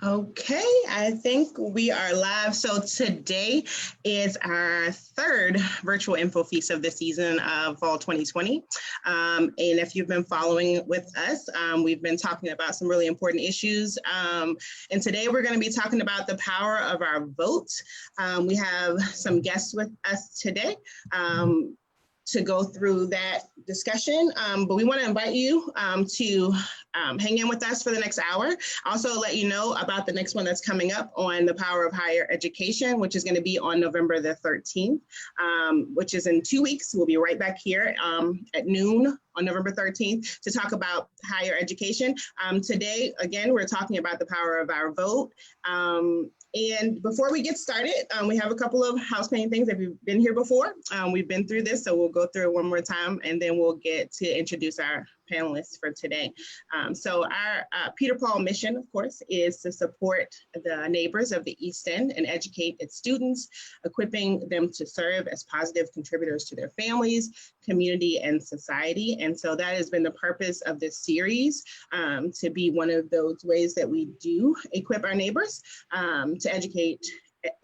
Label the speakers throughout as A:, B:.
A: Okay, I think we are live. So today is our third virtual info feast of the season of fall 2020. And if you've been following with us, we've been talking about some really important issues. And today we're going to be talking about the power of our vote. We have some guests with us today. To go through that discussion, but we want to invite you to hang in with us for the next hour. Also let you know about the next one that's coming up on the power of higher education, which is going to be on November the 13th, which is in 2 weeks. We'll be right back here at noon on November 13th to talk about higher education. Today, again, we're talking about the power of our vote. And before we get started, we have a couple of housekeeping things. If you've been here before, we've been through this, so we'll go through it one more time, and then we'll get to introduce our panelists for today. So our Peter Paul mission, of course, is to support the neighbors of the East End and educate its students, equipping them to serve as positive contributors to their families, community, and society. And so that has been the purpose of this series, to be one of those ways that we do equip our neighbors to educate,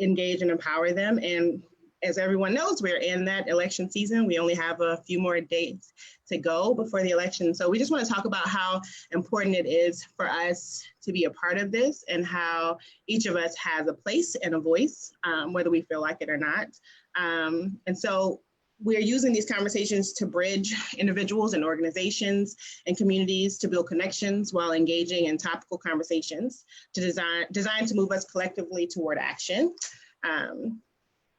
A: engage, and empower them. And as everyone knows, we're in that election season. We only have a few more days to go before the election. So we just want to talk about how important it is for us to be a part of this and how each of us has a place and a voice, whether we feel like it or not. And so we're using these conversations to bridge individuals and organizations and communities to build connections while engaging in topical conversations to designed to move us collectively toward action.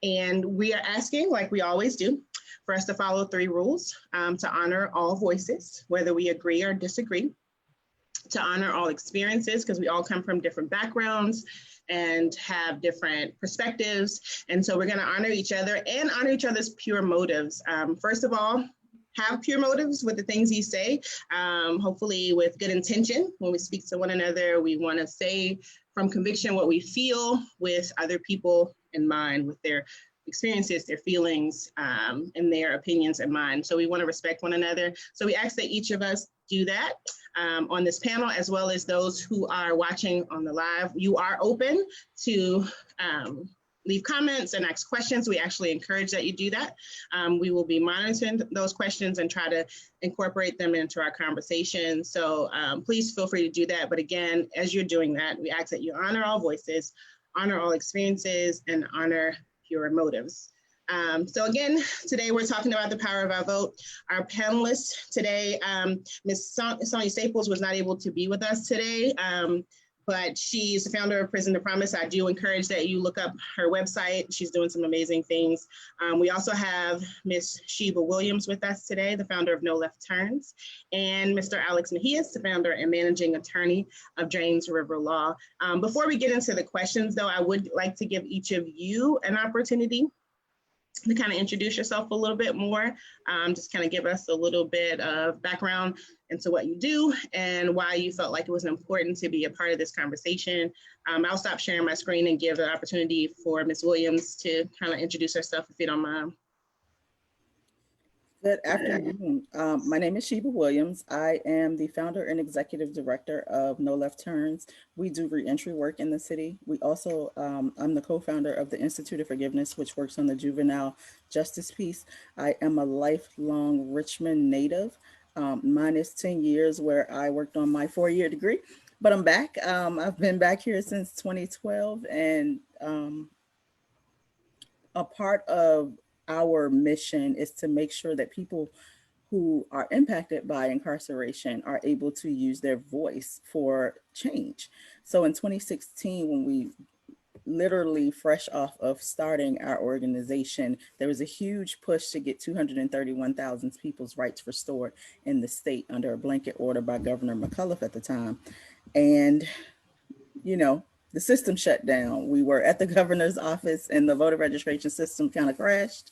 A: And we are asking, like we always do, for us to follow 3 rules: to honor all voices, whether we agree or disagree; to honor all experiences, because we all come from different backgrounds and have different perspectives. And so we're going to honor each other and honor each other's pure motives. First of all, have pure motives with the things you say, hopefully with good intention. When we speak to one another, we want to say from conviction what we feel, with other people in mind, with their experiences, their feelings, and their opinions in mind. So we want to respect one another. So we ask that each of us do that on this panel, as well as those who are watching on the live. You are open to leave comments and ask questions. We actually encourage that you do that. We will be monitoring those questions and try to incorporate them into our conversation. So please feel free to do that. But again, as you're doing that, we ask that you honor all voices, honor all experiences, and honor pure motives. So again, today we're talking about the power of our vote. Our panelists today, Ms. Sonia Staples was not able to be with us today, but she's the founder of Prison to Promise. I do encourage that you look up her website. She's doing some amazing things. We also have Ms. Sheba Williams with us today, the founder of No Left Turns, and Mr. Alex Mejias, the founder and managing attorney of James River Law. Before we get into the questions, though, I would like to give each of you an opportunity to kind of introduce yourself a little bit more, just kind of give us a little bit of background into what you do and why you felt like it was important to be a part of this conversation. I'll stop sharing my screen and give the opportunity for Ms. Williams to kind of introduce herself, if you don't mind.
B: Good afternoon. My name is Sheba Williams. I am the founder and executive director of No Left Turns. We do reentry work in the city. We also, I'm the co-founder of the Institute of Forgiveness, which works on the juvenile justice piece. I am a lifelong Richmond native. Mine is 10 years where I worked on my 4-year degree, but I'm back. I've been back here since 2012, and a part of our mission is to make sure that people who are impacted by incarceration are able to use their voice for change. So in 2016, when we literally fresh off of starting our organization, there was a huge push to get 231,000 people's rights restored in the state under a blanket order by Governor McAuliffe at the time. And, you know, the system shut down. We were at the governor's office and the voter registration system kind of crashed.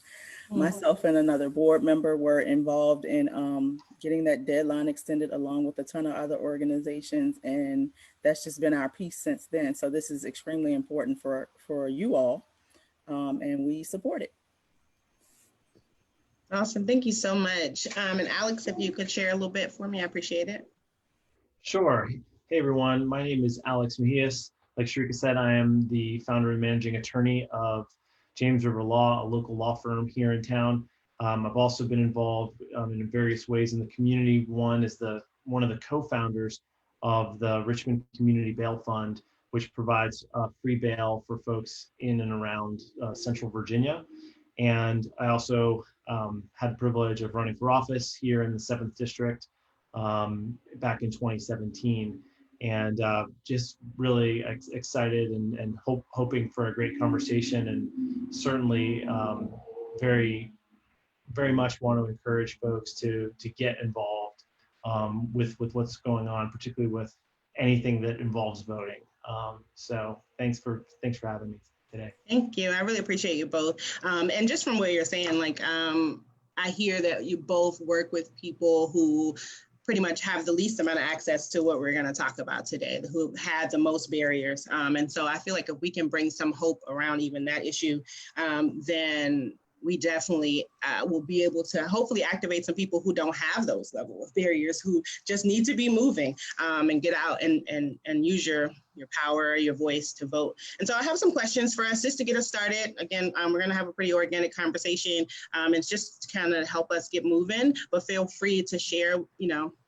B: Myself and another board member were involved in getting that deadline extended along with a ton of other organizations. And that's just been our piece since then. So this is extremely important for you all, and we support it.
A: Awesome, thank you so much. And Alex, if you could share a little bit for me, I appreciate it.
C: Sure. Hey everyone, my name is Alex Mejias. Like Sharika said, I am the founder and managing attorney of James River Law, a local law firm here in town. I've also been involved in various ways in the community. One is one of the co-founders of the Richmond Community Bail Fund, which provides free bail for folks in and around Central Virginia. And I also had the privilege of running for office here in the 7th District back in 2017. And just really excited and hoping for a great conversation, and certainly very, very much want to encourage folks to get involved with what's going on, particularly with anything that involves voting. So thanks for having me today.
A: Thank you. I really appreciate you both. And just from what you're saying, like, I hear that you both work with people who pretty much have the least amount of access to what we're going to talk about today, who had the most barriers. And so I feel like if we can bring some hope around even that issue, then we definitely will be able to hopefully activate some people who don't have those level of barriers, who just need to be moving and get out and use your power, your voice to vote. And so I have some questions for us just to get us started. Again, we're going to have a pretty organic conversation. It's just to kind of help us get moving, but feel free to share,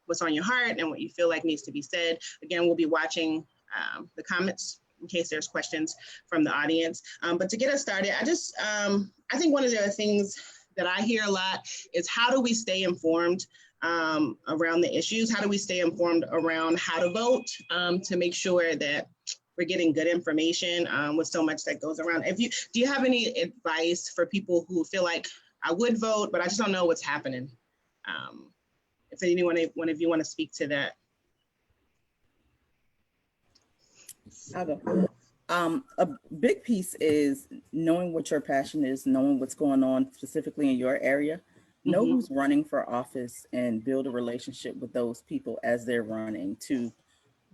A: what's on your heart and what you feel like needs to be said. Again, we'll be watching the comments in case there's questions from the audience. But to get us started, I think one of the things that I hear a lot is, how do we stay informed around the issues? How do we stay informed around how to vote to make sure that we're getting good information with so much that goes around? Do you have any advice for people who feel like, I would vote, but I just don't know what's happening? If one of you want to speak to that.
B: I'll go. A big piece is knowing what your passion is, knowing what's going on specifically in your area, know who's running for office, and build a relationship with those people as they're running to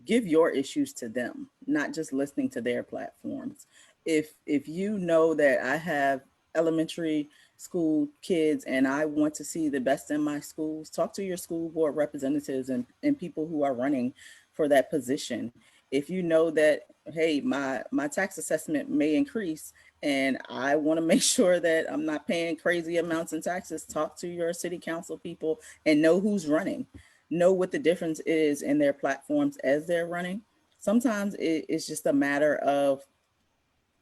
B: give your issues to them, not just listening to their platforms. If you know that I have elementary school kids and I want to see the best in my schools, talk to your school board representatives and people who are running for that position. If you know that, hey, my tax assessment may increase and I want to make sure that I'm not paying crazy amounts in taxes, talk to your city council people and know who's running. Know what the difference is in their platforms as they're running. Sometimes it's just a matter of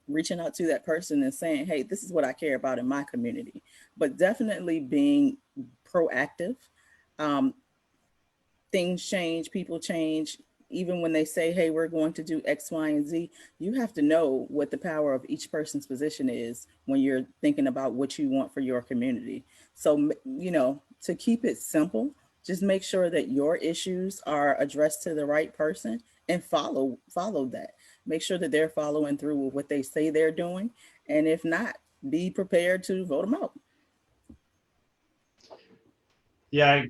B: reaching out to that person and saying, hey, this is what I care about in my community. But definitely being proactive. Things change, people change. Even when they say, hey, we're going to do X, Y, and Z, you have to know what the power of each person's position is when you're thinking about what you want for your community. So, to keep it simple, just make sure that your issues are addressed to the right person and follow that. Make sure that they're following through with what they say they're doing. And if not, be prepared to vote them out.
C: Yeah,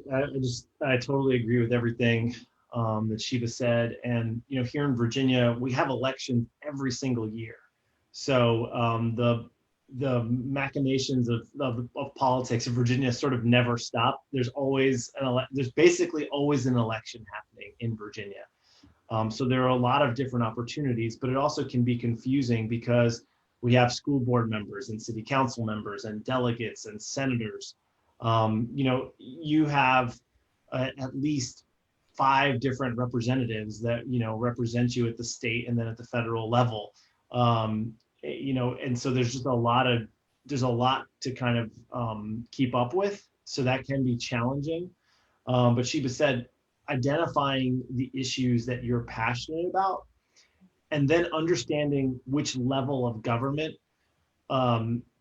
C: I totally agree with everything that Shiva said. And, here in Virginia, we have elections every single year. So the machinations of politics in Virginia sort of never stop. There's basically always an election happening in Virginia. So there are a lot of different opportunities, but it also can be confusing because we have school board members and city council members and delegates and senators. You have at least 5 different representatives that, represent you at the state and then at the federal level. And so there's just a lot to kind of keep up with. So that can be challenging. But Sheba said, identifying the issues that you're passionate about, and then understanding which level of government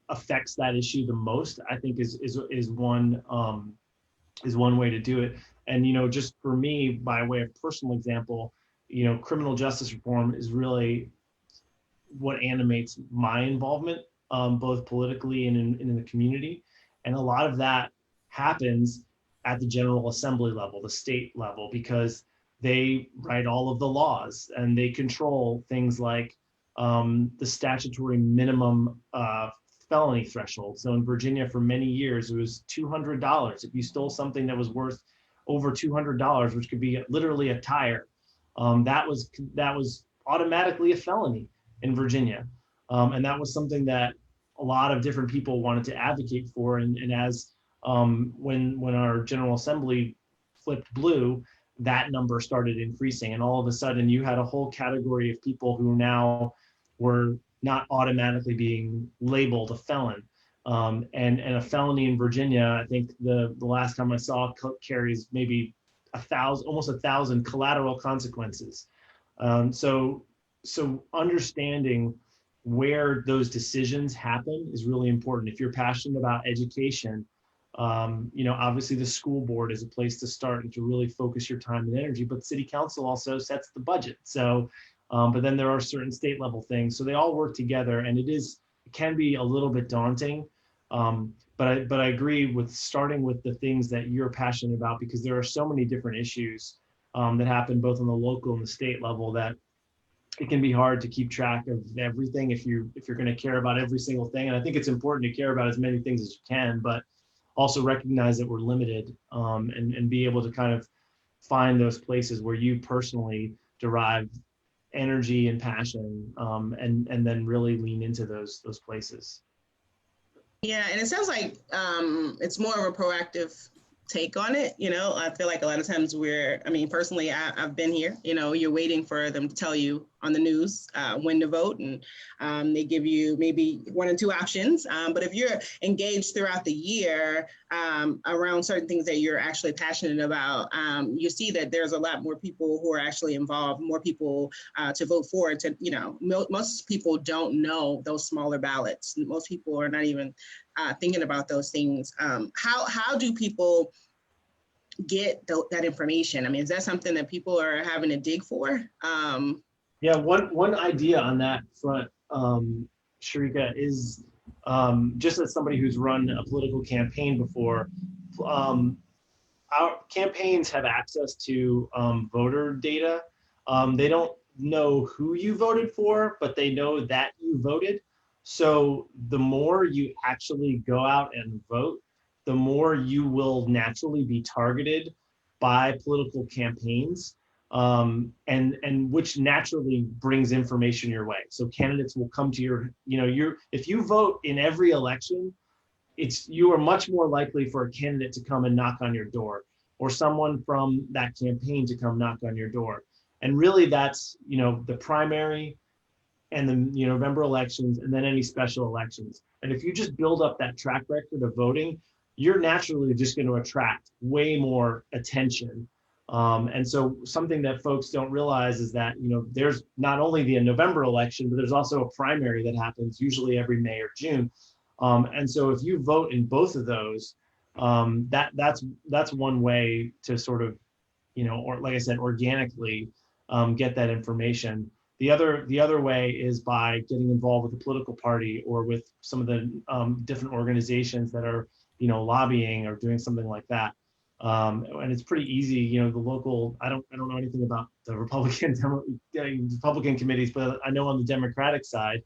C: affects that issue the most, I think is one way to do it. And just for me, by way of personal example, criminal justice reform is really what animates my involvement, both politically and in the community. And a lot of that happens at the General Assembly level, the state level, because they write all of the laws and they control things like the statutory minimum felony threshold. So in Virginia, for many years, it was $200. If you stole something that was worth over $200, which could be literally a tire, that was automatically a felony in Virginia. And that was something that a lot of different people wanted to advocate for. And as when our General Assembly flipped blue, that number started increasing. And all of a sudden you had a whole category of people who now were not automatically being labeled a felon. And a felony in Virginia, I think the last time I saw, carries maybe 1,000, almost 1,000 collateral consequences. So understanding where those decisions happen is really important. If you're passionate about education, obviously the school board is a place to start and to really focus your time and energy, but city council also sets the budget. So, but then there are certain state level things. So they all work together, and it can be a little bit daunting. But I agree with starting with the things that you're passionate about, because there are so many different issues that happen both on the local and the state level that it can be hard to keep track of everything if you're going to care about every single thing. And I think it's important to care about as many things as you can, but also recognize that we're limited, and be able to kind of find those places where you personally derive energy and passion, and then really lean into those places.
A: Yeah, and it sounds like it's more of a proactive take on it. I feel like a lot of times personally, I've been here, you're waiting for them to tell you on the news when to vote, and they give you maybe one or two options. But if you're engaged throughout the year around certain things that you're actually passionate about, you see that there's a lot more people who are actually involved, more people to vote for. Most people don't know those smaller ballots. Most people are not even thinking about those things. How do people get that information? I mean, is that something that people are having to dig for?
C: Yeah, one idea on that front, Sharika, is just as somebody who's run a political campaign before, our campaigns have access to voter data. They don't know who you voted for, but they know that you voted. So the more you actually go out and vote, the more you will naturally be targeted by political campaigns, and which naturally brings information your way. So candidates will come to if you vote in every election, you are much more likely for a candidate to come and knock on your door, or someone from that campaign to come knock on your door. And really that's, the primary and the November elections, and then any special elections. And if you just build up that track record of voting, you're naturally just going to attract way more attention. And so something that folks don't realize is that, there's not only the November election, but there's also a primary that happens usually every May or June. And so if you vote in both of those, that's one way to sort of, or like I said, organically get that information. The other way is by getting involved with a political party or with some of the different organizations that are, lobbying or doing something like that. And it's pretty easy, the local, I don't know anything about the Republican committees, but I know on the Democratic side,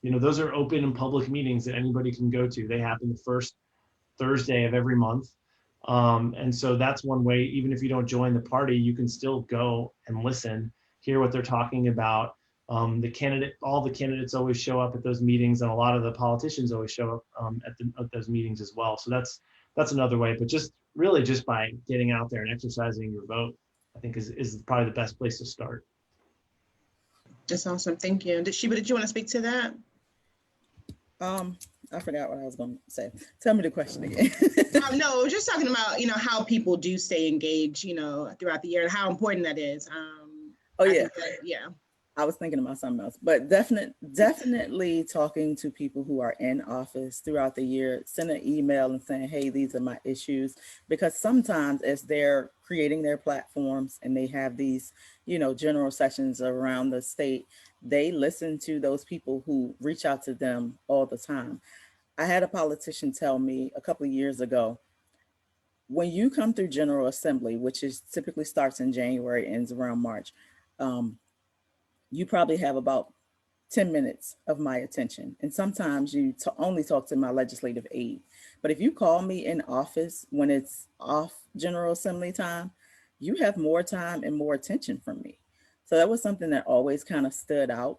C: those are open and public meetings that anybody can go to. They happen the first Thursday of every month. And so that's one way. Even if you don't join the party, you can still go and listen, hear what they're talking about. All the candidates always show up at those meetings, and a lot of the politicians always show up at those meetings as well. So that's another way. But just by getting out there and exercising your vote, I think is probably the best place to start.
A: That's awesome. Thank you. Did you want to speak to that?
B: I forgot what I was going to say. Tell me the question again.
A: No, just talking about, how people do stay engaged, throughout the year, and how important that is. Yeah.
B: I was thinking about something else, but definitely talking to people who are in office throughout the year, send an email and saying, hey, these are my issues, because sometimes as they're creating their platforms and they have these, general sessions around the state, they listen to those people who reach out to them all the time. I had a politician tell me a couple of years ago, when you come through General Assembly, which is typically starts in January, ends around March, you probably have about 10 minutes of my attention. And sometimes you only talk to my legislative aide. But if you call me in office when it's off General Assembly time, you have more time and more attention from me. So that was something that always kind of stood out.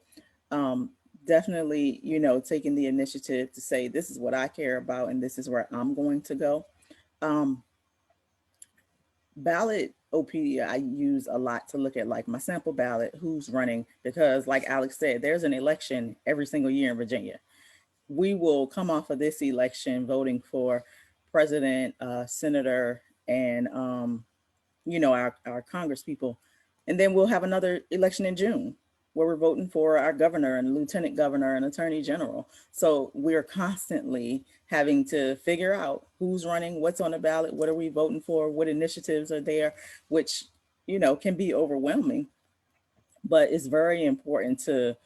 B: Definitely, taking the initiative to say, this is what I care about and this is where I'm going to go. Um, Ballotopedia I use a lot to look at like my sample ballot, who's running, because like Alex said, there's an election every single year in Virginia. We will come off of this election voting for president, senator, and our Congress people. And then we'll have another election in June where we're voting for our governor and lieutenant governor and attorney general. So we're constantly having to figure out who's running, what's on the ballot, what are we voting for, what initiatives are there, which, can be overwhelming. But it's very important to,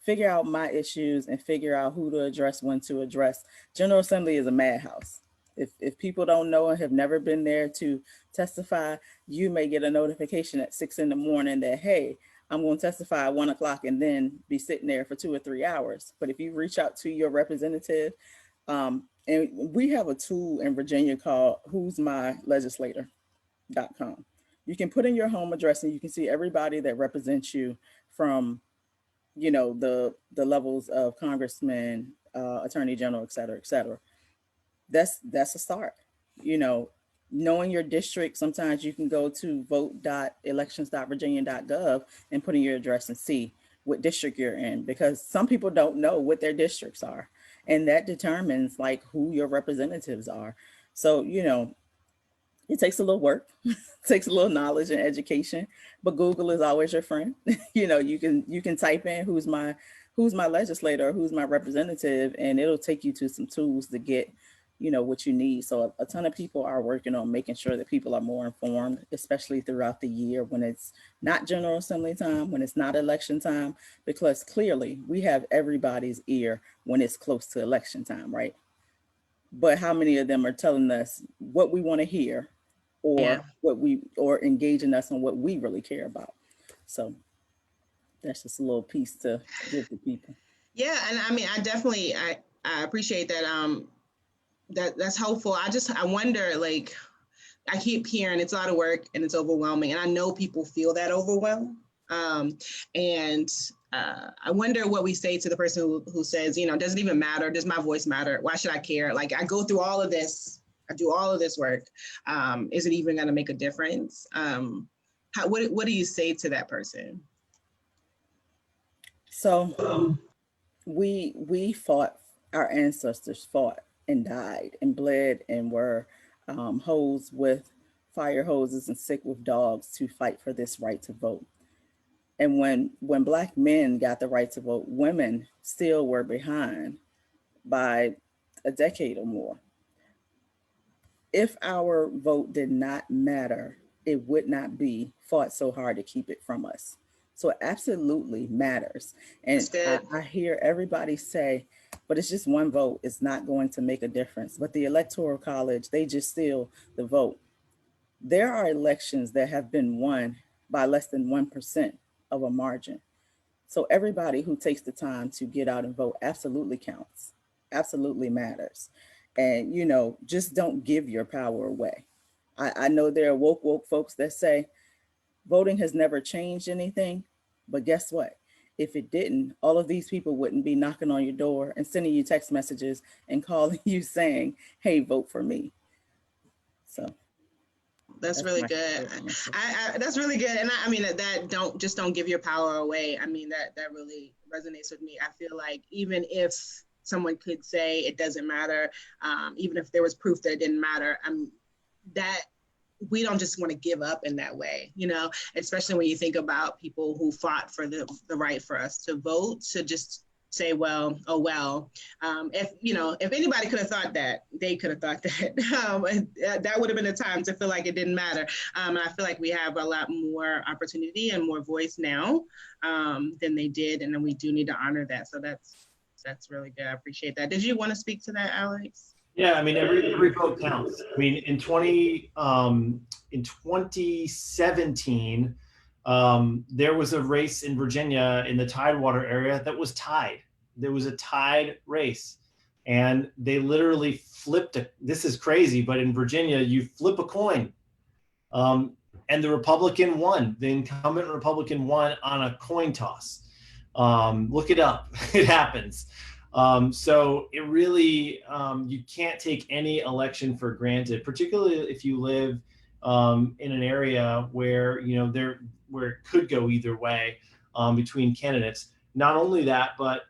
B: figure out my issues and figure out who to address, when to address. General Assembly is a madhouse. If people don't know and have never been there to testify, you may get a notification at 6 a.m. that, hey, I'm going to testify at 1 o'clock and then be sitting there for 2 or 3 hours. But if you reach out to your representative, and we have a tool in Virginia called Who's My Legislator.com. You can put in your home address and you can see everybody that represents you from, the levels of congressman, attorney general, et cetera, et cetera. That's a start. Knowing your district, sometimes you can go to vote.elections.virginia.gov and put in your address and see what district you're in, because some people don't know what their districts are, and that determines like who your representatives are. So it takes a little work, takes a little knowledge and education, but Google is always your friend. You can type in who's my legislator, or who's my representative, and it'll take you to some tools to get what you need. So a ton of people are working on making sure that people are more informed, especially throughout the year when it's not General Assembly time, when it's not election time, because clearly we have everybody's ear when it's close to election time, right? But how many of them are telling us what we want to hear,
A: Yeah.
B: or engaging us on what we really care about? So that's just a little piece to give to people.
A: Yeah, and I mean, I appreciate that. That's helpful. I wonder, like, I keep hearing it's a lot of work and it's overwhelming, and I know people feel that overwhelm. And I wonder what we say to the person who says, does it even matter? Does my voice matter? Why should I care? Like, I go through all of this. I do all of this work. Is it even going to make a difference? What do you say to that person?
B: So we fought, our ancestors fought and died and bled and were hosed with fire hoses and sick with dogs to fight for this right to vote. And when Black men got the right to vote, women still were behind by a decade or more. If our vote did not matter, it would not be fought so hard to keep it from us. So it absolutely matters. And I hear everybody say, but it's just one vote. It's not going to make a difference. But the Electoral College, they just steal the vote. There are elections that have been won by less than 1% of a margin. So everybody who takes the time to get out and vote absolutely counts, absolutely matters. And, just don't give your power away. I know there are woke folks that say voting has never changed anything, but guess what? If it didn't, all of these people wouldn't be knocking on your door and sending you text messages and calling you saying, hey, vote for me. So
A: that's really good. That's really good. And I mean, that don't give your power away. I mean, that really resonates with me. I feel like even if someone could say it doesn't matter, even if there was proof that it didn't matter, that we don't just want to give up in that way, especially when you think about people who fought for the right for us to vote, to just say, well, oh, well, if anybody could have thought that, they could have thought that. That would have been a time to feel like it didn't matter. And I feel like we have a lot more opportunity and more voice now than they did. And then we do need to honor that. So that's really good. I appreciate that. Did you want to speak to that, Alex?
C: Yeah, I mean, every vote counts. I mean, in 2017, there was a race in Virginia in the Tidewater area that was tied. There was a tied race, and they literally flipped this is crazy, but in Virginia, you flip a coin. and the Republican won. The incumbent Republican won on a coin toss. Look it up. It happens. So it really, you can't take any election for granted, particularly if you live in an area where, where it could go either way between candidates. Not only that, but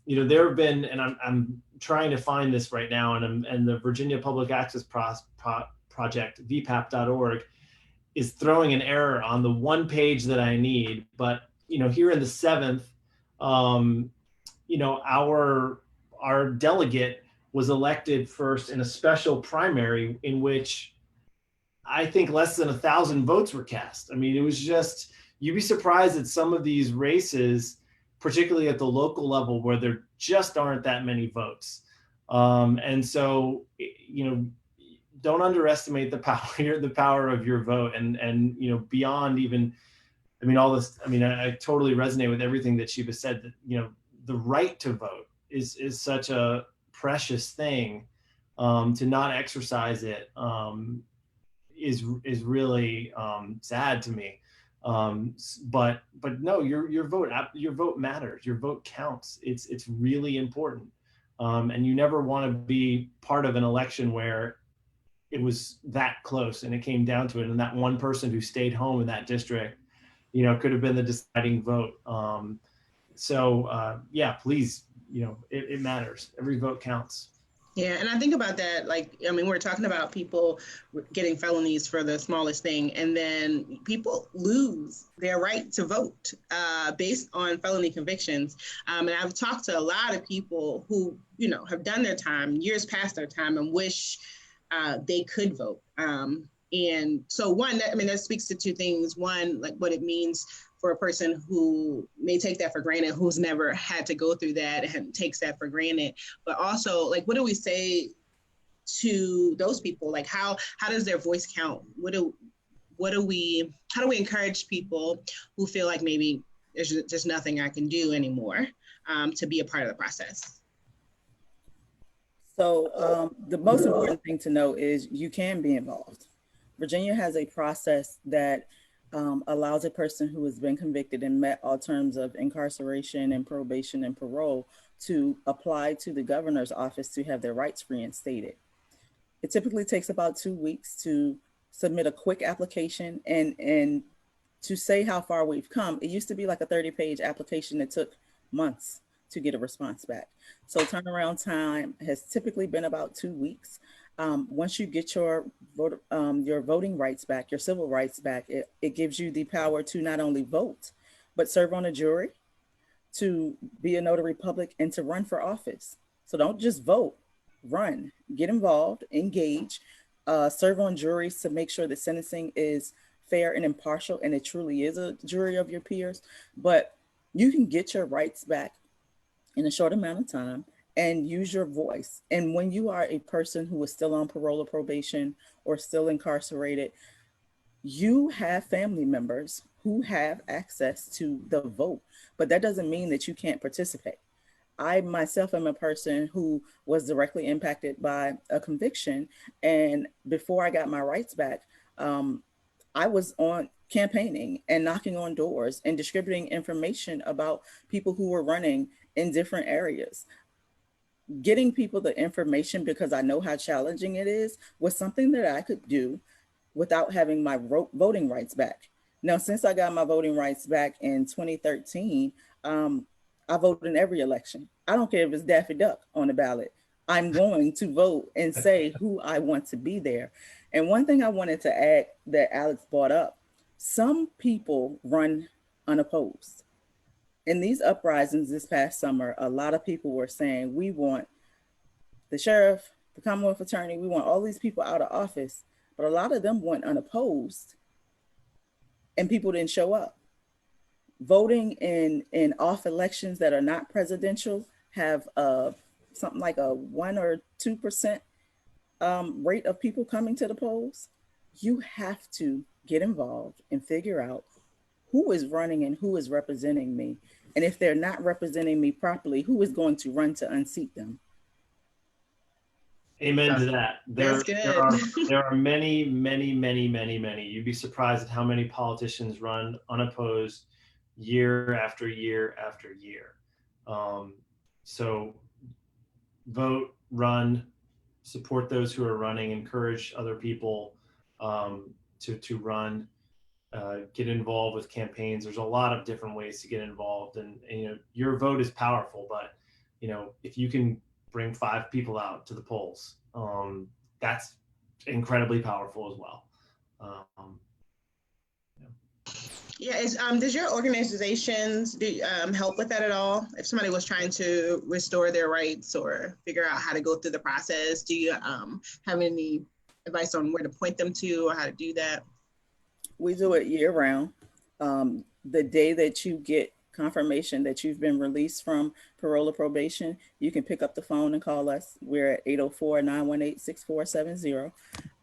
C: there have been, and I'm trying to find this right now, and the Virginia Public Access Project, vpap.org, is throwing an error on the one page that I need. But here in the 7th, our delegate was elected first in a special primary in which I think less than 1,000 votes were cast. I mean, it was just, you'd be surprised at some of these races, particularly at the local level, where there just aren't that many votes. And so, don't underestimate the power of your vote, and beyond even, all this. I totally resonate with everything that Sheba said. That the right to vote is such a precious thing. To not exercise it is really sad to me. But no, your vote matters. Your vote counts. It's really important. And you never want to be part of an election where it was that close and it came down to it, and that one person who stayed home in that district, could have been the deciding vote. Yeah, please, it matters. Every vote counts.
A: Yeah, and I think about that, we're talking about people getting felonies for the smallest thing, and then people lose their right to vote based on felony convictions. And I've talked to a lot of people who, have done their time, years past their time, and wish they could vote. And so one, that speaks to two things. One, like what it means for a person who may take that for granted, who's never had to go through that and takes that for granted. But also, what do we say to those people? Like, how does their voice count? How do we encourage people who feel like maybe there's just nothing I can do anymore to be a part of the process?
B: So the most important thing to know is you can be involved. Virginia has a process that allows a person who has been convicted and met all terms of incarceration and probation and parole to apply to the governor's office to have their rights reinstated. It typically takes about 2 weeks to submit a quick application, and to say how far we've come, it used to be like a 30-page application that took months to get a response back. So turnaround time has typically been about 2 weeks. Once you get your voting rights back, your civil rights back, it gives you the power to not only vote, but serve on a jury, to be a notary public, and to run for office. So don't just vote, run, get involved, engage, serve on juries to make sure that sentencing is fair and impartial, and it truly is a jury of your peers. But you can get your rights back in a short amount of time and use your voice. And when you are a person who is still on parole or probation or still incarcerated, you have family members who have access to the vote, but that doesn't mean that you can't participate. I myself am a person who was directly impacted by a conviction. And before I got my rights back, I was on campaigning and knocking on doors and distributing information about people who were running in different areas. Getting people the information, because I know how challenging it is, was something that I could do without having my voting rights back. Now, since I got my voting rights back in 2013, I vote in every election. I don't care if it's Daffy Duck on the ballot. I'm going to vote and say who I want to be there. And one thing I wanted to add that Alex brought up, some people run unopposed. In these uprisings this past summer, a lot of people were saying, we want the sheriff, the Commonwealth attorney, we want all these people out of office, but a lot of them went unopposed and people didn't show up. Voting in off elections that are not presidential have something like a 1 or 2% rate of people coming to the polls. You have to get involved and figure out who is running and who is representing me. And if they're not representing me properly, who is going to run to unseat them?
C: Amen to that.
A: That's good.
C: There are many, many, many, many, many. You'd be surprised at how many politicians run unopposed year after year after year. So vote, run, support those who are running, encourage other people to run, get involved with campaigns. There's a lot of different ways to get involved, and you know, your vote is powerful, but you know, if you can bring 5 people out to the polls, that's incredibly powerful as well.
A: Yeah, does your organizations help with that at all? If somebody was trying to restore their rights or figure out how to go through the process, do you have any advice on where to point them to or how to do that?
B: We do it year round. The day that you get confirmation that you've been released from parole or probation, you can pick up the phone and call us. We're at 804-918-6470,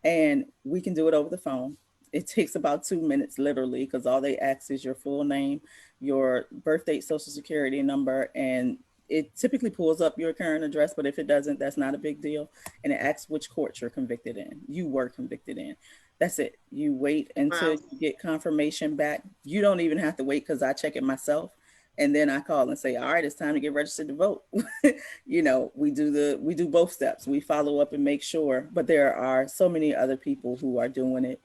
B: and we can do it over the phone. It takes about 2 minutes, literally, because all they ask is your full name, your birth date, social security number, and it typically pulls up your current address, but if it doesn't, that's not a big deal. And it asks which court you're convicted in. You were convicted in. That's it. You wait until you get confirmation back. You don't even have to wait, because I check it myself. And then I call and say, all right, it's time to get registered to vote. You know, we do both steps. We follow up and make sure, but there are so many other people who are doing it.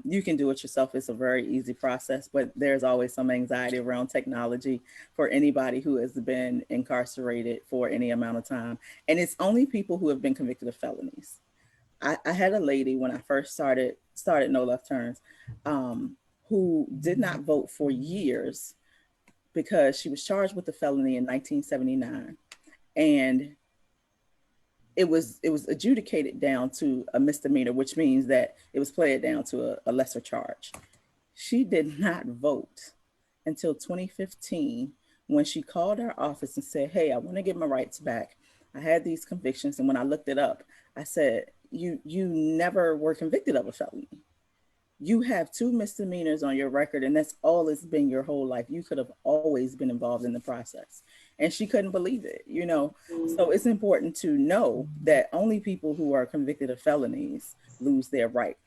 B: You can do it yourself. It's a very easy process, but there's always some anxiety around technology for anybody who has been incarcerated for any amount of time. And it's only people who have been convicted of felonies. I had a lady when I first started No Left Turns, who did not vote for years because she was charged with a felony in 1979. And it was adjudicated down to a misdemeanor, which means that it was played down to a lesser charge. She did not vote until 2015, when she called our office and said, hey, I want to get my rights back. I had these convictions. And when I looked it up, I said, you never were convicted of a felony. You have 2 misdemeanors on your record, and that's all it's been your whole life. You could have always been involved in the process. And she couldn't believe it, you know. So it's important to know that only people who are convicted of felonies lose their right.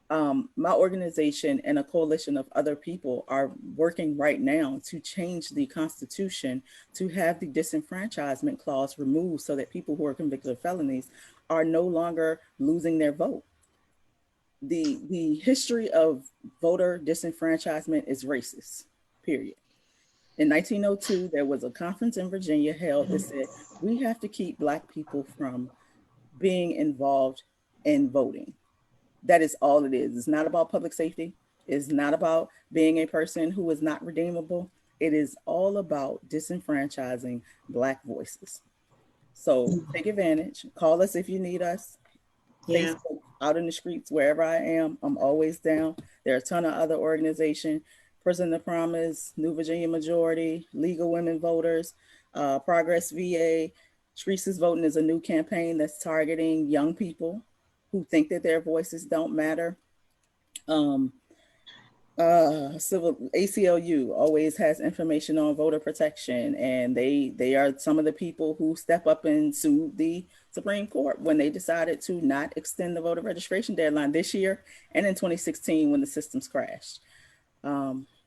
B: My organization and a coalition of other people are working right now to change the Constitution to have the disenfranchisement clause removed, so that people who are convicted of felonies are no longer losing their vote. The history of voter disenfranchisement is racist, period. In 1902, there was a conference in Virginia held that said, we have to keep Black people from being involved in voting. That is all it is. It's not about public safety. It's not about being a person who is not redeemable. It is all about disenfranchising Black voices. So take advantage. Call us if you need us.
A: Yeah.
B: Facebook, out in the streets, wherever I am, I'm always down. There are a ton of other organizations: Prison to Promise, New Virginia Majority, Legal Women Voters, Progress VA. Sharice's Voting is a new campaign that's targeting young people who think that their voices don't matter. Civil ACLU always has information on voter protection, and they are some of the people who step up and sue the Supreme Court when they decided to not extend the voter registration deadline this year and in 2016 when the systems crashed.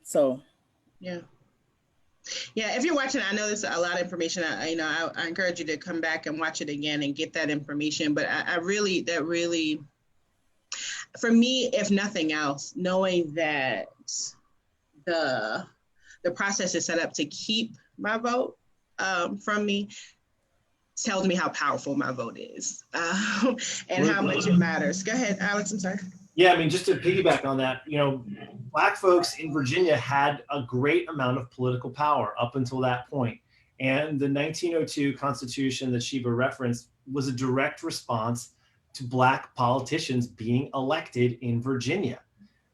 B: So
A: yeah. Yeah, if you're watching, I know there's a lot of information. I encourage you to come back and watch it again and get that information. But that really, for me, if nothing else, knowing that the process is set up to keep my vote from me tells me how powerful my vote is and how much it matters. Go ahead, Alex, I'm sorry.
C: Yeah, I mean, just to piggyback on that, you know, Black folks in Virginia had a great amount of political power up until that point. And the 1902 Constitution that Sheba referenced was a direct response to Black politicians being elected in Virginia.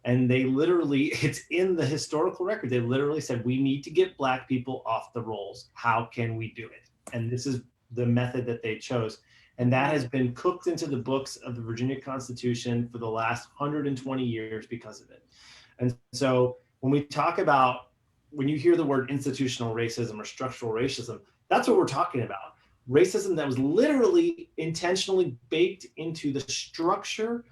C: And they literally, it's in the historical record, they literally said, we need to get Black people off the rolls. How can we do it? And this is the method that they chose. And that has been cooked into the books of the Virginia Constitution for the last 120 years because of it. And so when we talk about, when you hear the word institutional racism or structural racism, that's what we're talking about. racism that was literally intentionally baked into the structure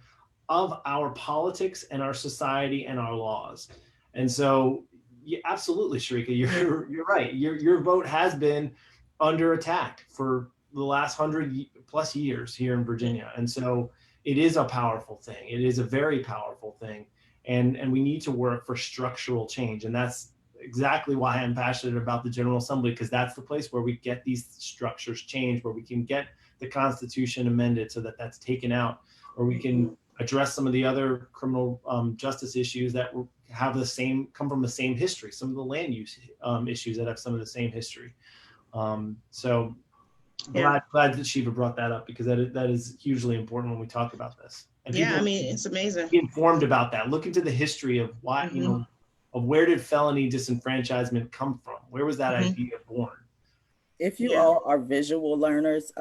C: of our politics and our society and our laws. And so, yeah, absolutely, Sharika, you're right. Your vote has been under attack for the last 100+ years here in Virginia, and so it is a powerful thing. It is a very powerful thing, and we need to work for structural change. And that's exactly why I'm passionate about the General Assembly, because that's the place where we get these structures changed, where we can get the Constitution amended so that that's taken out, or we can address some of the other criminal justice issues that have the same, come from the same history, some of the land use issues that have some of the same history. So glad that Shiva brought that up, because that is hugely important when we talk about this. And
A: yeah, I mean, it's amazing.
C: be informed about that. Look into the history of why, you know, of where did felony disenfranchisement come from? Where was that idea born?
B: If you all are visual learners,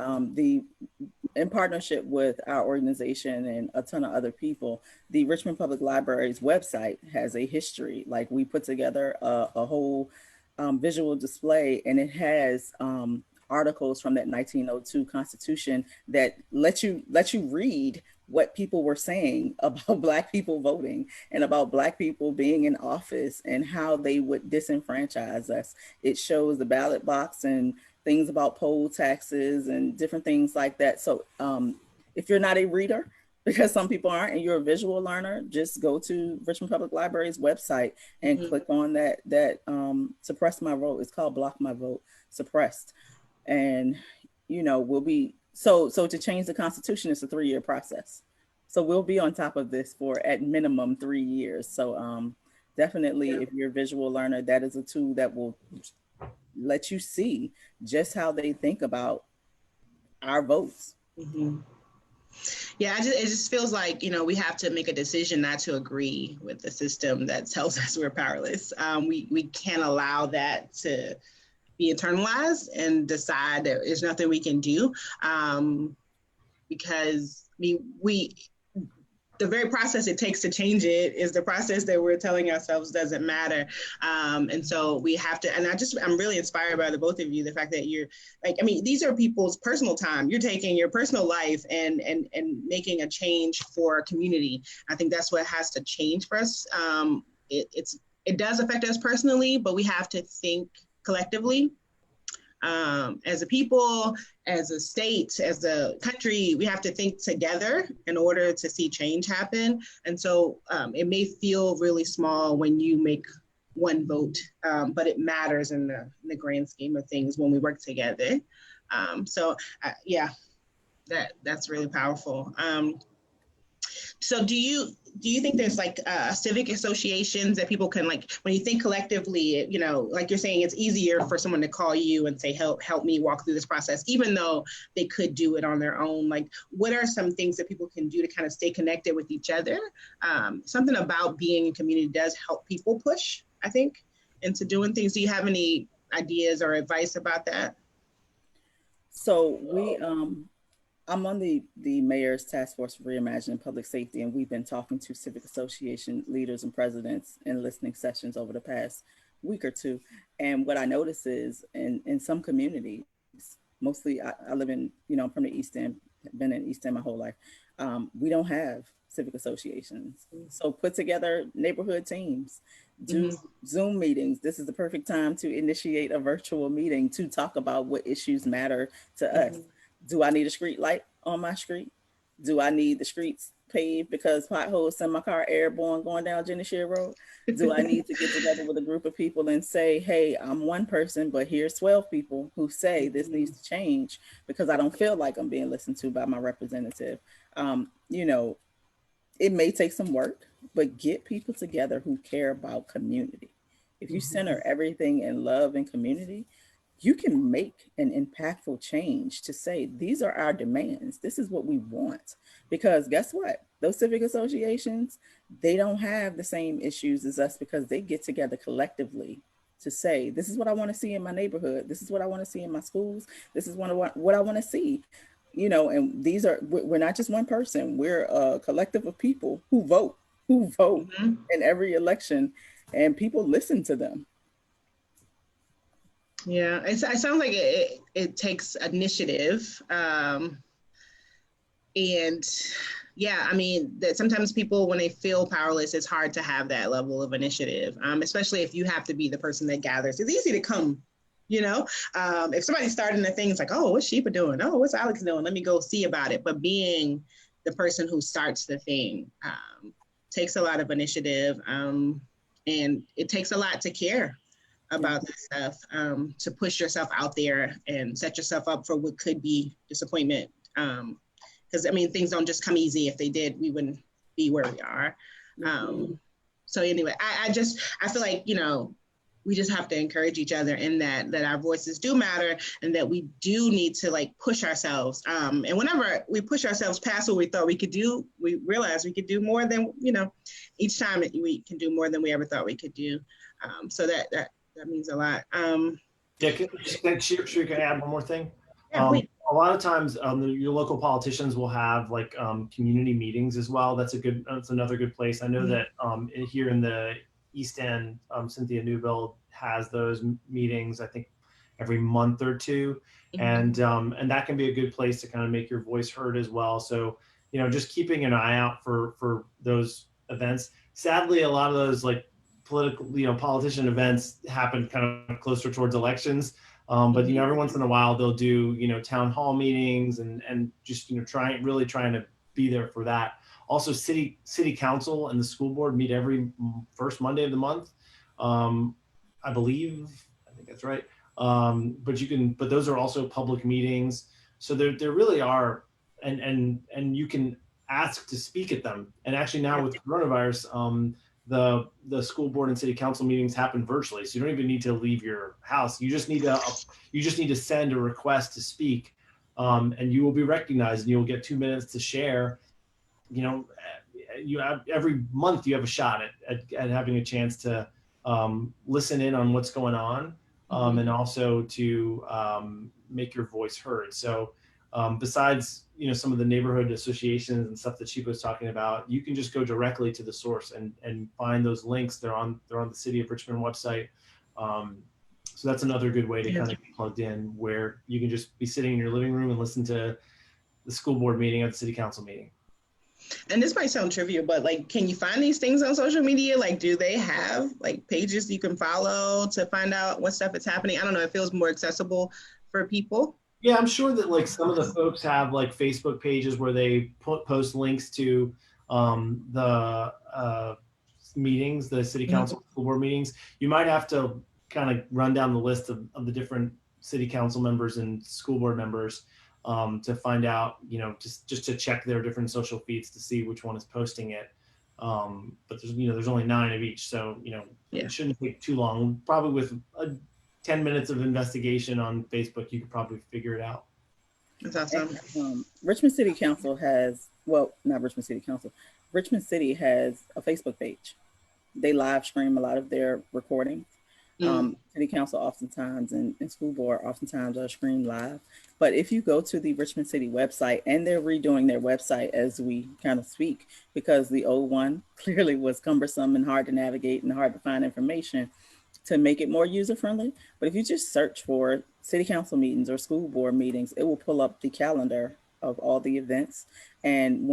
B: in partnership with our organization and a ton of other people, the Richmond Public Library's website has a history. Like, we put together a whole visual display, and it has articles from that 1902 Constitution that let you read what people were saying about Black people voting and about Black people being in office and how they would disenfranchise us. It shows the ballot box and things about poll taxes and different things like that. So if you're not a reader, because some people aren't, and you're a visual learner, just go to Richmond Public Library's website and click on that suppress my vote. It's called Block My Vote, suppressed. And, you know, we'll be, so to change the Constitution, it's a 3-year process. So we'll be on top of this for at minimum 3 years. So definitely, if you're a visual learner, that is a tool that will let you see just how they think about our votes.
A: Yeah, it just feels like, you know, we have to make a decision not to agree with the system that tells us we're powerless. We can't allow that to be internalized and decide that there's nothing we can do, because the very process it takes to change it is the process that we're telling ourselves doesn't matter. And so we have to, and I'm really inspired by the both of you, the fact that you're like, I mean, these are people's personal time. You're taking your personal life and making a change for a community. I think that's what has to change for us. It does affect us personally, but we have to think collectively. As a people, as a state, as a country, we have to think together in order to see change happen. And so it may feel really small when you make one vote, but it matters in the grand scheme of things when we work together. Yeah, that's really powerful. So do you think there's like civic associations that people can, like, when you think collectively, you know, like you're saying, it's easier for someone to call you and say, help me walk through this process, even though they could do it on their own. Like, what are some things that people can do to kind of stay connected with each other? Something about being in community does help people push, I think, into doing things. Do you have any ideas or advice about that?
B: So I'm on the mayor's task force for reimagining public safety, and we've been talking to civic association leaders and presidents in listening sessions over the past week or two. And what I notice is in some communities, mostly I live in, you know, I'm from the East End, been in East End my whole life. We don't have civic associations. So put together neighborhood teams, do Zoom meetings. This is the perfect time to initiate a virtual meeting to talk about what issues matter to us. Do I need a street light on my street? Do I need the streets paved because potholes send my car airborne going down Jenny Shear Road? Do I need to get together with a group of people and say, hey, I'm one person, but here's 12 people who say this needs to change because I don't feel like I'm being listened to by my representative. You know, it may take some work, but get people together who care about community. If you center everything in love and community, you can make an impactful change to say, these are our demands. This is what we want. Because guess what? Those civic associations, they don't have the same issues as us because they get together collectively to say, this is what I want to see in my neighborhood. This is what I want to see in my schools. This is what I want to see. You know, and we're not just one person. We're a collective of people who vote in every election, and people listen to them.
A: Yeah, it sounds like it takes initiative. And yeah, I mean, that sometimes people, when they feel powerless, it's hard to have that level of initiative, especially if you have to be the person that gathers. It's easy to come, you know, if somebody's starting a thing, it's like, oh, what's Sheba doing? Oh, what's Alex doing? Let me go see about it. But being the person who starts the thing takes a lot of initiative, and it takes a lot to care about this stuff, to push yourself out there and set yourself up for what could be disappointment. Because I mean, things don't just come easy. If they did, we wouldn't be where we are. So anyway, I feel like, you know, we just have to encourage each other in that our voices do matter, and that we do need to like push ourselves. And whenever we push ourselves past what we thought we could do, we realize we could do more than, you know, each time we can do more than we ever thought we could do. So that means a lot.
C: Yeah, sure, can I add one more thing?
A: Yeah, please.
C: A lot of times, your local politicians will have like community meetings as well. That's another good place. I know that here in the East End, Cynthia Newbill has those meetings, I think every month or two, and that can be a good place to kind of make your voice heard as well. So, you know, just keeping an eye out for those events. Sadly, a lot of those like political, you know, politician events happen kind of closer towards elections. But you know, every once in a while they'll do, you know, town hall meetings and just, you know, trying to be there for that. Also, city council and the school board meet every first Monday of the month. I believe, I think that's right. But those are also public meetings. So there really are, and you can ask to speak at them. And actually now with coronavirus, the school board and city council meetings happen virtually, so you don't even need to leave your house. You just need to send a request to speak, and you will be recognized, and you'll get 2 minutes to share. You know, you have every month you have a shot at having a chance to listen in on what's going on, and also to make your voice heard. So besides, you know, some of the neighborhood associations and stuff that Chico was talking about, you can just go directly to the source and find those links. They're on the City of Richmond website. So that's another good way to kind of get plugged in, where you can just be sitting in your living room and listen to the school board meeting or the city council meeting.
A: And this might sound trivial, but like, can you find these things on social media? Like, do they have like pages you can follow to find out what stuff is happening? I don't know. It feels more accessible for people.
C: Yeah, I'm sure that like some of the folks have like Facebook pages where they post links to the meetings, the city council school board meetings. You might have to kind of run down the list of the different city council members and school board members to find out, you know, just to check their different social feeds to see which one is posting it. But there's only 9 of each, so it shouldn't take too long. Probably with 10 minutes of investigation on Facebook, you could probably figure it out.
A: That's awesome.
B: And, Richmond City Council has, well, not Richmond City Council, Richmond City has a Facebook page. They live stream a lot of their recordings. City Council oftentimes and school board oftentimes are streamed live. But if you go to the Richmond City website, and they're redoing their website as we kind of speak, because the old one clearly was cumbersome and hard to navigate and hard to find information, to make it more user-friendly. But if you just search for city council meetings or school board meetings, it will pull up the calendar of all the events. And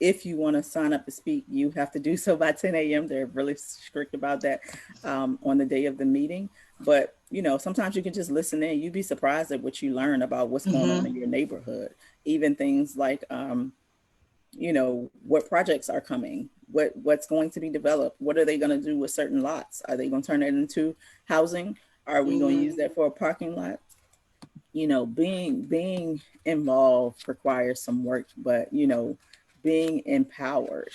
B: if you want to sign up to speak, you have to do so by 10 a.m. They're really strict about that on the day of the meeting. But, sometimes you can just listen in. You'd be surprised at what you learn about what's going on in your neighborhood. Even things like, what projects are coming, what's going to be developed, what are they going to do with certain lots? Are they going to turn it into housing? Are we going to use that for a parking lot? Being involved requires some work, but being empowered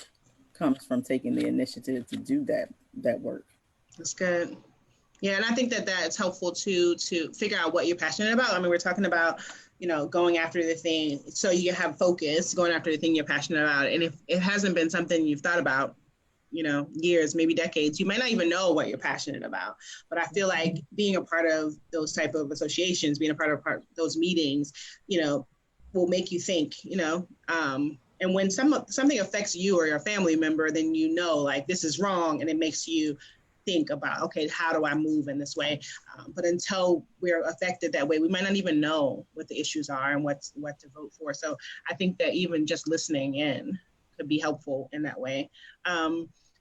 B: comes from taking the initiative to do that work.
A: That's good. Yeah, and I think that that's helpful too, to figure out what you're passionate about. I mean, we're talking about going after the thing, so you have focus, going after the thing you're passionate about. And if it hasn't been something you've thought about, years, maybe decades, you might not even know what you're passionate about. But I feel like being a part of those type of associations, being a part of those meetings, will make you think, and when something affects you or your family member, then like this is wrong, and it makes you think about, okay, how do I move in this way? But until we're affected that way, we might not even know what the issues are and what to vote for. So I think that even just listening in could be helpful in that way.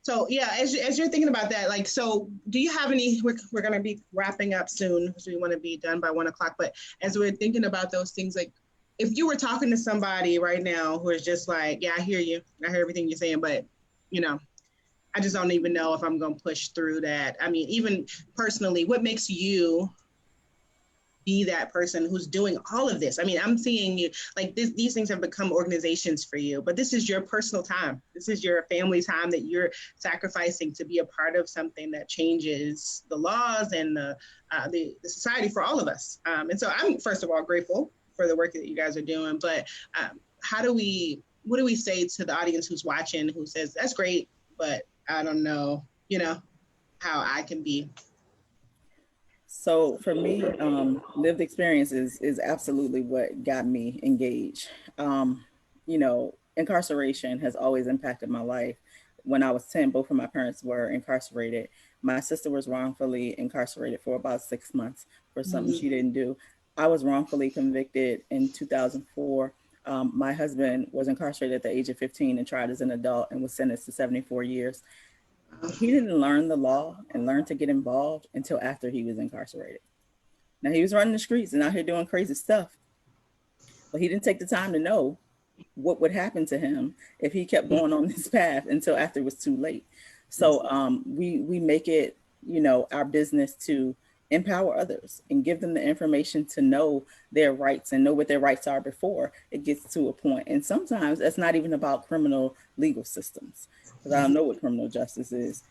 A: So yeah, as you're thinking about that, like, so do you have any, we're going to be wrapping up soon because we want to be done by 1 o'clock. But as we're thinking about those things, like if you were talking to somebody right now who is just like, yeah, I hear you. I hear everything you're saying, but you know, I just don't even know if I'm going to push through that. I mean, even personally, what makes you be that person who's doing all of this? I mean, I'm seeing you like these things have become organizations for you, but this is your personal time. This is your family time that you're sacrificing to be a part of something that changes the laws and the society for all of us. And so I'm, first of all, grateful for the work that you guys are doing, but what do we say to the audience who's watching, who says, that's great, but I don't know, how I can be.
B: So for me, lived experience is absolutely what got me engaged. Incarceration has always impacted my life. When I was 10, both of my parents were incarcerated. My sister was wrongfully incarcerated for about 6 months for something she didn't do. I was wrongfully convicted in 2004. My husband was incarcerated at the age of 15 and tried as an adult and was sentenced to 74 years. He didn't learn the law and learn to get involved until after he was incarcerated. Now he was running the streets and out here doing crazy stuff, but he didn't take the time to know what would happen to him if he kept going on this path until after it was too late. So we make it, our business to empower others and give them the information to know their rights and know what their rights are before it gets to a point. And sometimes that's not even about criminal legal systems, because I don't know what criminal justice is.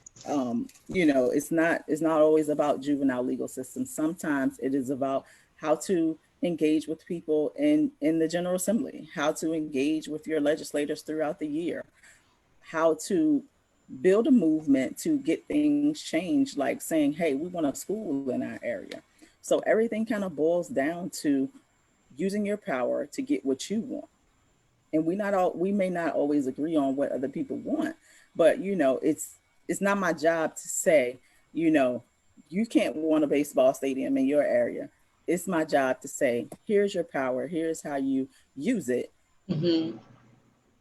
B: It's not always about juvenile legal systems. Sometimes it is about how to engage with people in the General Assembly, how to engage with your legislators throughout the year, how to build a movement to get things changed, like saying, hey, we want a school in our area. So everything kind of boils down to using your power to get what you want. And we may not always agree on what other people want, but it's not my job to say, you can't want a baseball stadium in your area. It's my job to say, here's your power, here's how you use it.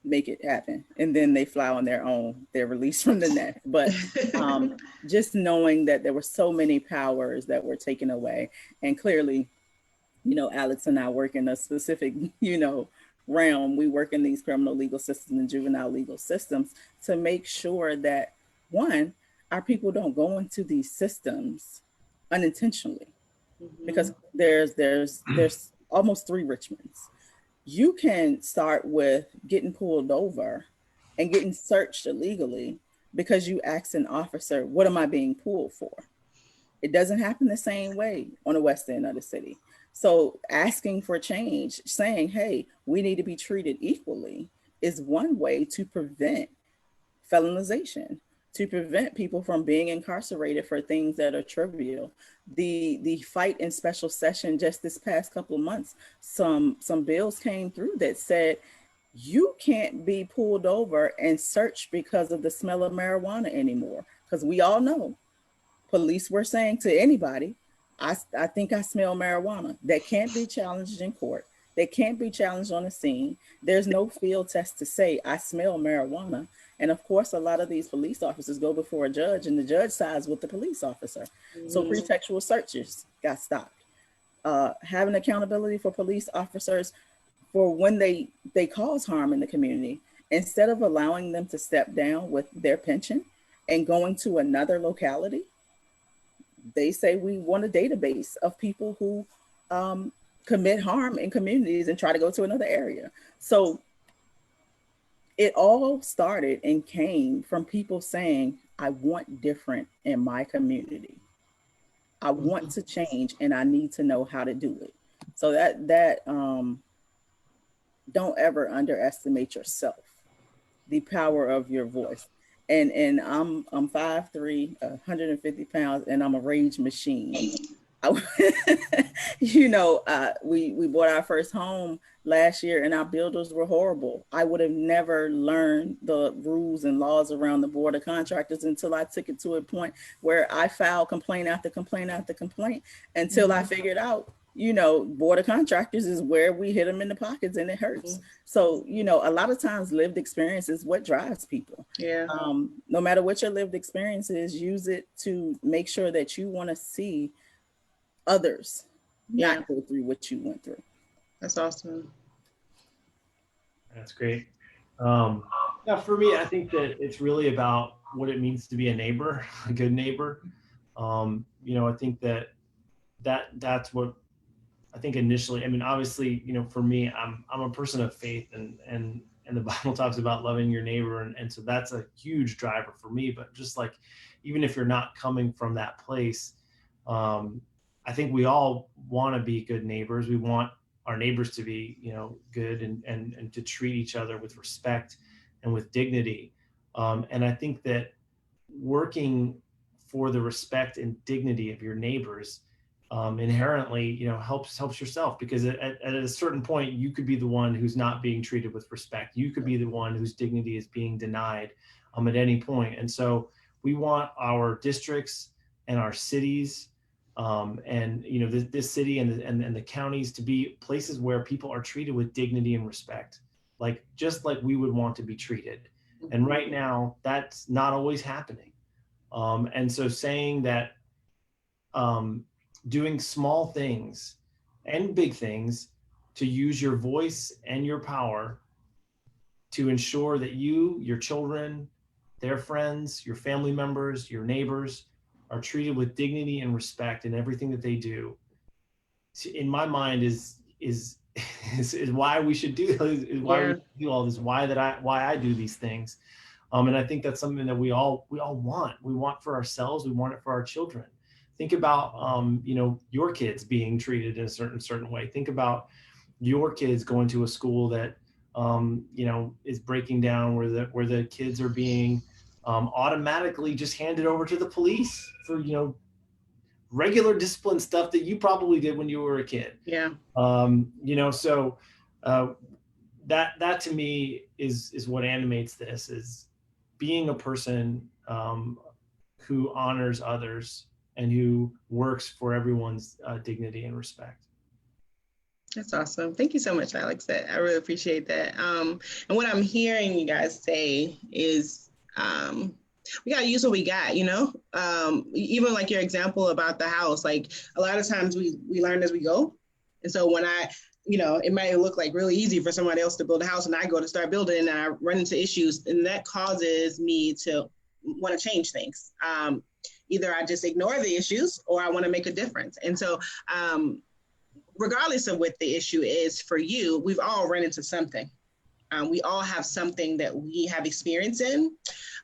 B: Make it happen. And then they fly on their own, they're released from the net. But just knowing that there were so many powers that were taken away, and clearly, Alex and I work in a specific, realm. We work in these criminal legal systems and juvenile legal systems to make sure that, one, our people don't go into these systems unintentionally, because there's almost 3 Richmonds. You can start with getting pulled over and getting searched illegally because you asked an officer, what am I being pulled for? It doesn't happen the same way on the west end of the city. So asking for change, saying, hey, we need to be treated equally, is one way to prevent felonization, to prevent people from being incarcerated for things that are trivial. The fight in special session just this past couple of months, some bills came through that said you can't be pulled over and searched because of the smell of marijuana anymore. Because we all know police were saying to anybody, I think I smell marijuana. That can't be challenged in court. That can't be challenged on the scene. There's no field test to say I smell marijuana. And of course, a lot of these police officers go before a judge and the judge sides with the police officer. So pretextual searches got stopped. Having accountability for police officers for when they cause harm in the community, instead of allowing them to step down with their pension and going to another locality, they say we want a database of people who commit harm in communities and try to go to another area. So it all started and came from people saying, I want different in my community. I want to change and I need to know how to do it. So that don't ever underestimate yourself, the power of your voice. And I'm 5'3", 150 pounds, and I'm a rage machine. We bought our first home last year and our builders were horrible. I would have never learned the rules and laws around the board of contractors until I took it to a point where I filed complaint after complaint after complaint until I figured out, board of contractors is where we hit them in the pockets and it hurts. So, a lot of times lived experience is what drives people.
A: Yeah.
B: No matter what your lived experience is, use it to make sure that you want to see others not go through what you went through.
A: That's awesome.
C: That's great. Yeah, for me, I think that it's really about what it means to be a neighbor, a good neighbor. I think that's what I think initially. I mean, obviously, for me, I'm a person of faith, and the Bible talks about loving your neighbor, and so that's a huge driver for me. But just like, even if you're not coming from that place, I think we all want to be good neighbors. We want our neighbors to be, good and to treat each other with respect and with dignity. And I think that working for the respect and dignity of your neighbors inherently, helps yourself, because at a certain point, you could be the one who's not being treated with respect. You could be the one whose dignity is being denied at any point. And so we want our districts and our cities and this city and the counties to be places where people are treated with dignity and respect, just like we would want to be treated. And right now, that's not always happening. And so saying that doing small things and big things to use your voice and your power to ensure that you, your children, their friends, your family members, your neighbors are treated with dignity and respect in everything that they do, in my mind is why we should do, is why we do all this, why I do these things. And I think that's something that we all want. We want for ourselves. We want it for our children. Think about your kids being treated in a certain way. Think about your kids going to a school that is breaking down, where the kids are being automatically just handed over to the police for regular discipline stuff that you probably did when you were a kid.
A: Yeah.
C: So that to me is what animates this, is being a person who honors others and who works for everyone's dignity and respect.
A: That's awesome. Thank you so much, Alex. I really appreciate that. And what I'm hearing you guys say is we got to use what we got, even like your example about the house. Like, a lot of times we learn as we go. And so when it might look like really easy for somebody else to build a house, and I go to start building and I run into issues, and that causes me to want to change things. Either I just ignore the issues or I want to make a difference. And so regardless of what the issue is for you, we've all run into something. We all have something that we have experience in,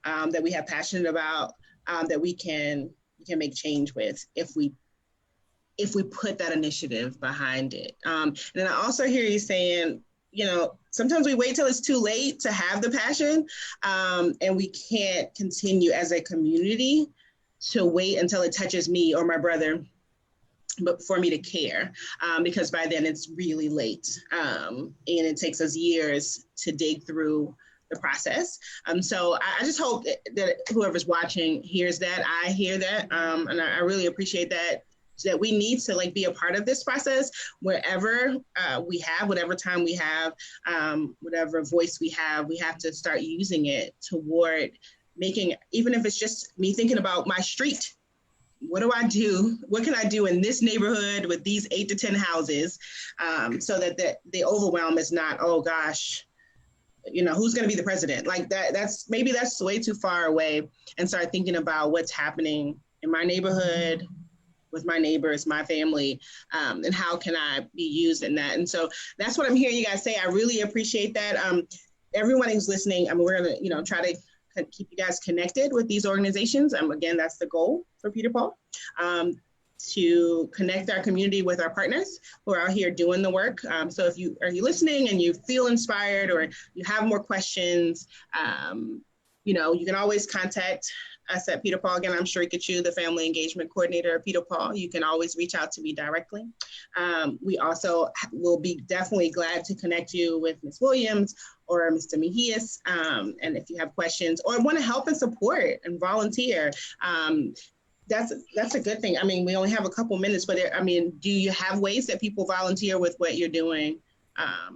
A: that we have passion about, that we can make change with if we put that initiative behind it. And then I also hear you saying, sometimes we wait till it's too late to have the passion, and we can't continue as a community to wait until it touches me or my brother, but for me to care, because by then it's really late, and it takes us years to dig through the process. So I just hope that whoever's watching hears that. I hear that, and I really appreciate that we need to be a part of this process wherever we have, whatever time we have, whatever voice we have to start using it toward making, even if it's just me thinking about my street. What do I do? What can I do in this neighborhood with these 8 to 10 houses, so that the overwhelm is not, oh gosh, who's going to be the president? Like that's way too far away, and start thinking about what's happening in my neighborhood, with my neighbors, my family, and how can I be used in that? And so that's what I'm hearing you guys say. I really appreciate that. Everyone who's listening, we're going to, try to keep you guys connected with these organizations. Again, that's the goal for Peter Paul, to connect our community with our partners who are out here doing the work. So if you are listening and you feel inspired, or you have more questions, you can always contact us at Peter Paul. Again, I'm Sharika Chu, the Family Engagement Coordinator at Peter Paul. You can always reach out to me directly. We also will be definitely glad to connect you with Ms. Williams or Mr. Mejias. And if you have questions or want to help and support and volunteer, that's a good thing. I mean, we only have a couple minutes, but I mean, do you have ways that people volunteer with what you're doing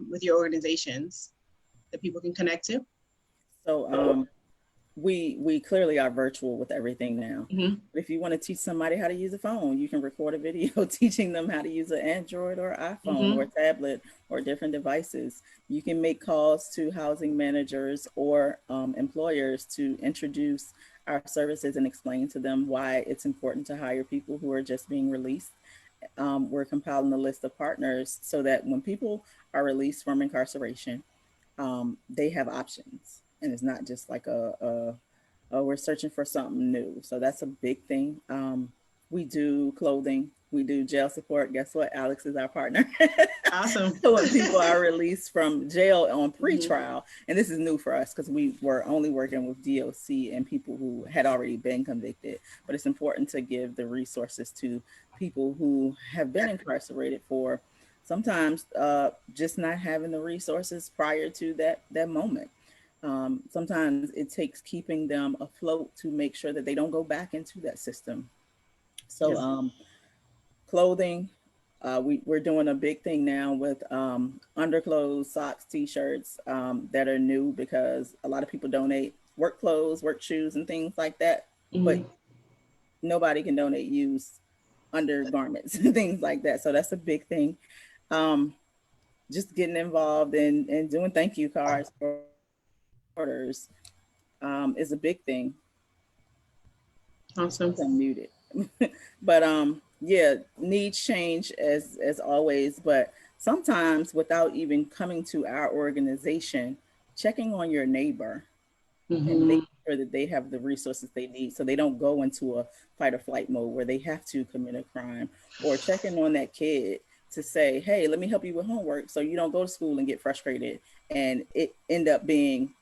A: with your organizations that people can connect to?
B: So we clearly are virtual with everything now.
A: Mm-hmm.
B: But if you want to teach somebody how to use a phone, you can record a video teaching them how to use an Android or iPhone or tablet or different devices. You can make calls to housing managers or employers to introduce our services and explain to them why it's important to hire people who are just being released. We're compiling a list of partners so that when people are released from incarceration, they have options. And it's not just like we're searching for something new. So that's a big thing. We do clothing, we do jail support. Guess what? Alex is our partner.
A: Awesome.
B: So when people are released from jail on pretrial, and this is new for us because we were only working with DOC and people who had already been convicted, but it's important to give the resources to people who have been incarcerated for sometimes just not having the resources prior to that moment. Sometimes it takes keeping them afloat to make sure that they don't go back into that system. So clothing, we're doing a big thing now with underclothes, socks, t-shirts that are new because a lot of people donate work clothes, work shoes, and things like that. But nobody can donate used undergarments and things like that. So that's a big thing. Just getting involved and doing thank you cards for orders is a big thing.
A: Awesome.
B: I'm muted. But yeah, needs change as always, but sometimes without even coming to our organization, checking on your neighbor and making sure that they have the resources they need so they don't go into a fight or flight mode where they have to commit a crime, or checking on that kid to say, hey, let me help you with homework so you don't go to school and get frustrated and it end up being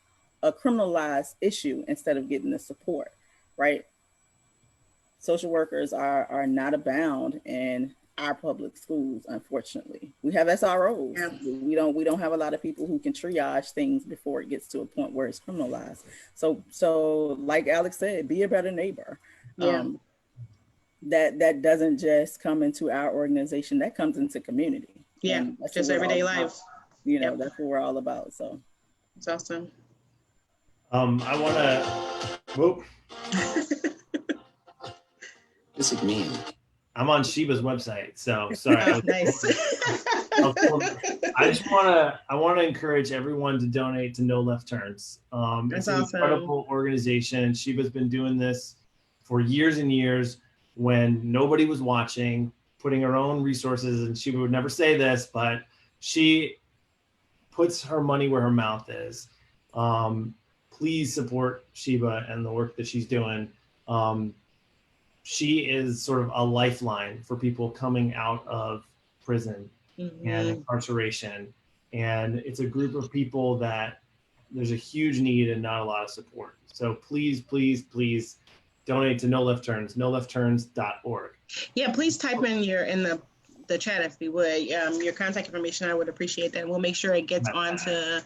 B: a criminalized issue instead of getting the support, right? Social workers are not abound in our public schools, unfortunately. We have SROs. Yeah. We don't have a lot of people who can triage things before it gets to a point where it's criminalized. So like Alex said, be a better neighbor.
A: Yeah.
B: That doesn't just come into our organization, that comes into community.
A: Yeah, just everyday life.
B: You know, that's what we're all about. So
A: it's awesome.
C: I want to, whoop.
D: What's it mean?
C: I'm on Sheba's website, so sorry.
A: Oh, nice.
C: I want to encourage everyone to donate to No Left Turns. It's an incredible organization. Sheba's been doing this for years and years when nobody was watching, putting her own resources, and Sheba would never say this, but she puts her money where her mouth is. Please support Sheba and the work that she's doing. She is sort of a lifeline for people coming out of prison and incarceration. And it's a group of people that there's a huge need and not a lot of support. So please, please, please donate to No Left Turns, noleftturns.org.
A: Yeah, please type in the chat if you would. Your contact information, I would appreciate that. And we'll make sure it gets onto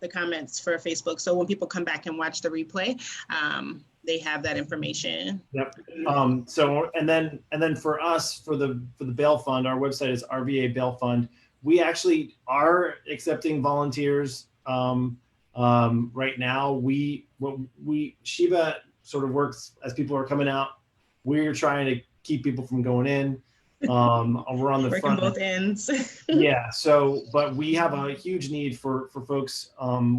A: the comments for Facebook. So when people come back and watch the replay, they have that information.
C: Yep. So and then for us, for the bail fund, our website is RVA Bail Fund. We actually are accepting volunteers right now. Sheba sort of works as people are coming out. We're trying to keep people from going in. We're on the front
A: both ends.
C: Yeah. So, but we have a huge need for folks.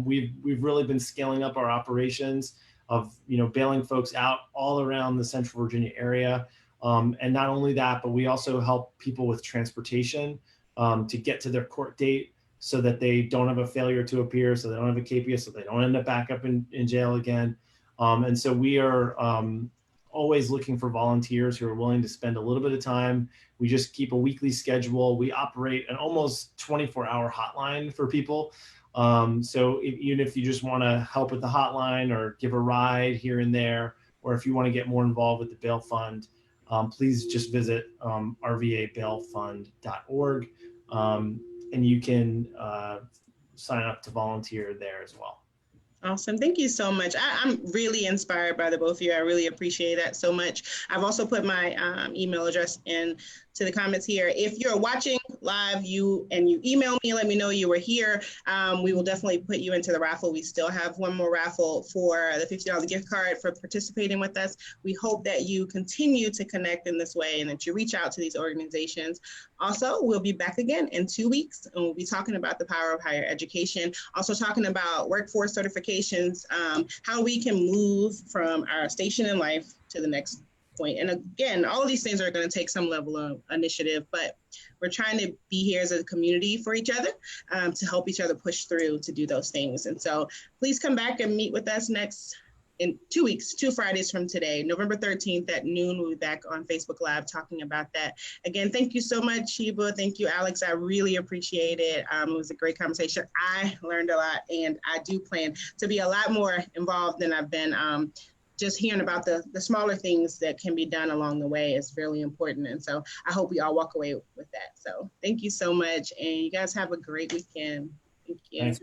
C: We've really been scaling up our operations of, bailing folks out all around the Central Virginia area. And not only that, but we also help people with transportation to get to their court date so that they don't have a failure to appear, so they don't have a CAPIA, so they don't end up back up in jail again. And so we are always looking for volunteers who are willing to spend a little bit of time. We just keep a weekly schedule. We operate an almost 24-hour hotline for people. So even if you just want to help with the hotline or give a ride here and there, or if you want to get more involved with the bail fund, please just visit rvabailfund.org, and you can sign up to volunteer there as well.
A: Awesome. Thank you so much. I'm really inspired by the both of you. I really appreciate that so much. I've also put my email address in to the comments here. If you're watching live, you email me and let me know you were here, we will definitely put you into the raffle. We still have one more raffle for the $50 gift card for participating with us. We hope that you continue to connect in this way and that you reach out to these organizations. Also, we'll be back again in 2 weeks, and we'll be talking about the power of higher education, also talking about workforce certifications, how we can move from our station in life to the next point. And again, all of these things are going to take some level of initiative, but we're trying to be here as a community for each other, to help each other push through to do those things. And so please come back and meet with us next in 2 weeks, 2 Fridays from today, November 13th at noon. We'll be back on Facebook Live talking about that. Again, thank you so much, Sheba. Thank you, Alex. I really appreciate it. It was a great conversation. I learned a lot, and I do plan to be a lot more involved than I've been. Just hearing about the smaller things that can be done along the way is really important. And so I hope we all walk away with that. So thank you so much. And you guys have a great weekend. Thank you.
C: Thanks.